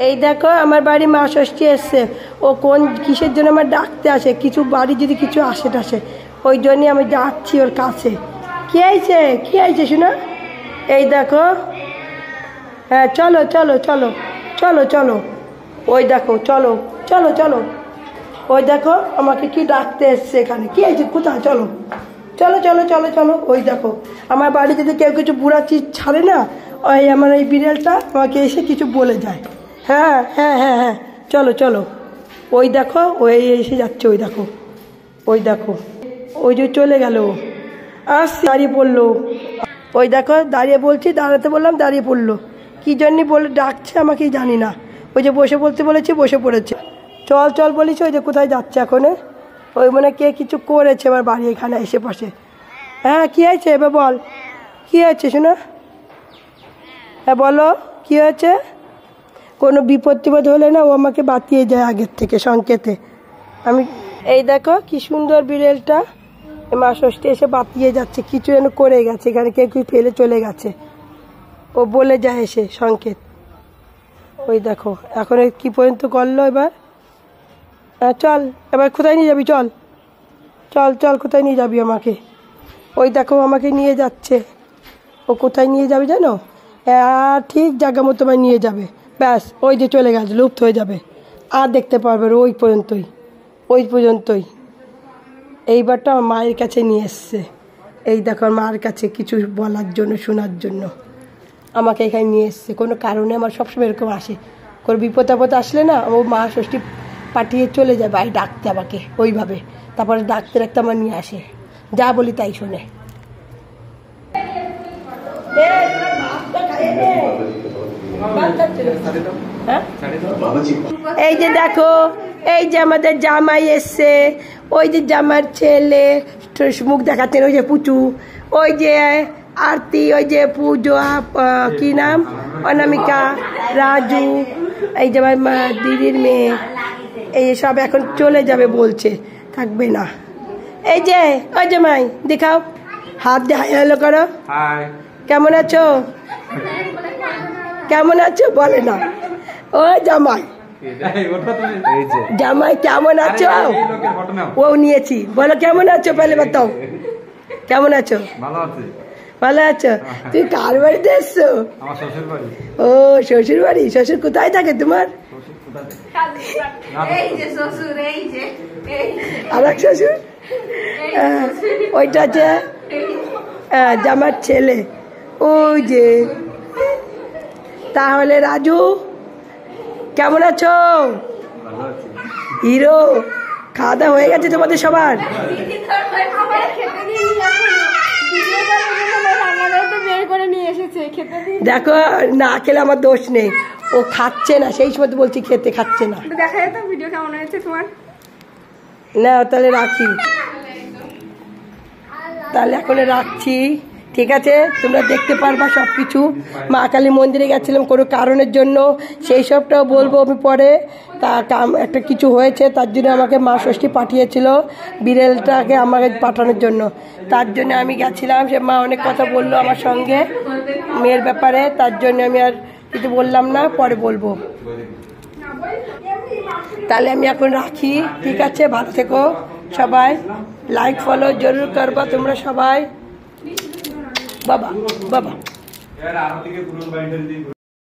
এই দেখো আমার বাড়ি মা ষষ্ঠী এসছে। ও কোন কিসের জন্য আমার ডাকতে আসে, কিছু বাড়ি যদি কিছু আসে টাসে, ওই জন্যই আমি যাচ্ছি ওর কাছে। কি আইছে কি আইছে শোনা? এই দেখো, হ্যাঁ চলো চলো চলো চলো চলো, ওই দেখো চলো চলো চলো, ওই দেখো আমাকে কি ডাকতে এসছে এখানে। কি আইছে কোথায়? চলো চলো চলো চলো চলো। ওই দেখো আমার বাড়ি যদি কেউ কিছু বুড়া চিজ ছাড়ে না, ওই আমার এই বিড়ালটা আমাকে এসে কিছু বলে যায়। হ্যাঁ হ্যাঁ হ্যাঁ হ্যাঁ চলো চলো। ওই দেখো ওই এসে যাচ্ছে, ওই দেখো ওই দেখো, ওই যে চলে গেল, আসছে দাঁড়িয়ে পড়লো। ওই দেখো দাঁড়িয়ে বলছি, দাঁড়াতে বললাম দাঁড়িয়ে পড়লো। কী জন্যে বলে ডাকছে আমাকেই জানি না। ওই যে বসে বলতে বলেছি বসে পড়েছে। চল চল বলিস, ওই যে কোথায় যাচ্ছে এখন, ওই মানে কে কিছু করেছে আমার বাড়ি এখানে এসে পাশে। হ্যাঁ কী হয়েছে এবার বল, কী হয়েছে শোনা? হ্যাঁ বলো কী হয়েছে? কোনো বিপদ টিপদ হলে না ও আমাকে বাতিয়ে যায় আগের থেকে সংকেতে। আমি এই দেখো কি সুন্দর বিড়ালটা মা ষষ্ঠী এসে বাতিয়ে যাচ্ছে, কিছু যেন করে গেছে এখানে, কেউ কি ফেলে চলে গেছে, ও বলে যায় এসে সংকেত। ওই দেখো এখন কি পর্যন্ত করলো এবার। হ্যাঁ চল এবার কোথায় নিয়ে যাবি? চল চল চল, কোথায় নিয়ে যাবি আমাকে? ওই দেখো আমাকে নিয়ে যাচ্ছে। ও কোথায় নিয়ে যাবে জানো? ঠিক জায়গা মতো আমায় নিয়ে যাবে, ব্যাস ওই যে চলে গেছে, লুপ্ত হয়ে যাবে, আর দেখতে পারবে ওই পর্যন্তই, ওই পর্যন্তই। এইবারটা আমার মায়ের কাছে নিয়ে এসছে। এই দেখো মার কাছে কিছু বলার জন্য, শোনার জন্য আমাকে এখানে নিয়ে এসছে। কোনো কারণে আমার সবসময় এরকম আসে, কোনো বিপদ আপদ আসলে না ও মা ষষ্ঠী পাঠিয়ে চলে যায় বাড়ি ডাকতে আমাকে ওইভাবে, তারপরে ডাকতে ডাকতে আমার নিয়ে আসে, যা বলি তাই শোনে। এই যে দেখো, এই যে আমাদের জামাই এসছে, ওই যে জামার ছেলে মুখ দেখাচ্ছেন, ওই যে পুচু, ওই যে আরতি, ওই যে পুজো, কি নাম, অনামিকা, রাজু, এই যে আমার দিদির মেয়ে, এই সব এখন চলে যাবে বলছে, থাকবে না। এই যে ওই জামাই দেখাও, হাত দিয়ে হাই হ্যালো করো। কেমন আছো? কেমন আছো বলে না। ও জামাই, জামাই কেমন আছো? ও নিয়েছি, বলো কেমন আছো পেলে বাতাও, কেমন আছো? ভালো আছো? তুই কার বাড়িতে এসছো? ও শ্বশুর বাড়ি। শ্বশুর কোথায় থাকে তোমার? আর এক শ্বশুর, ওইটা আছে জামার ছেলে, ওই যে। তাহলে রাজু কেমন আছো? হিরো, খাওয়া দাওয়া হয়ে গেছে তোমাদের সবার? দেখো না খেলে আমার দোষ নেই, ও খাচ্ছে না, সেই সময় তো বলছি খেতে, খাচ্ছে না। দেখা যেত ভিডিও কেমন হয়েছে তোমার? না তাহলে রাখি, তাহলে এখন রাখছি, ঠিক আছে? তোমরা দেখতে পারবা সব কিছু। মা কালী মন্দিরে গেছিলাম কোনো কারণের জন্য, সেই সবটাও বলবো আমি পরে। তা একটা কিছু হয়েছে, তার জন্য আমাকে মা ষষ্ঠী পাঠিয়েছিল বিড়ালটাকে আমাকে পাঠানোর জন্য, তার জন্য আমি গেছিলাম। সে মা অনেক কথা বললো আমার সঙ্গে মেয়ের ব্যাপারে, তার জন্য আমি আর কিছু বললাম না, পরে বলবো। তাহলে আমি এখন রাখি, ঠিক আছে? ভালো থেকো সবাই, লাইক ফলো জরুর করবা তোমরা সবাই। বাবা বাবা।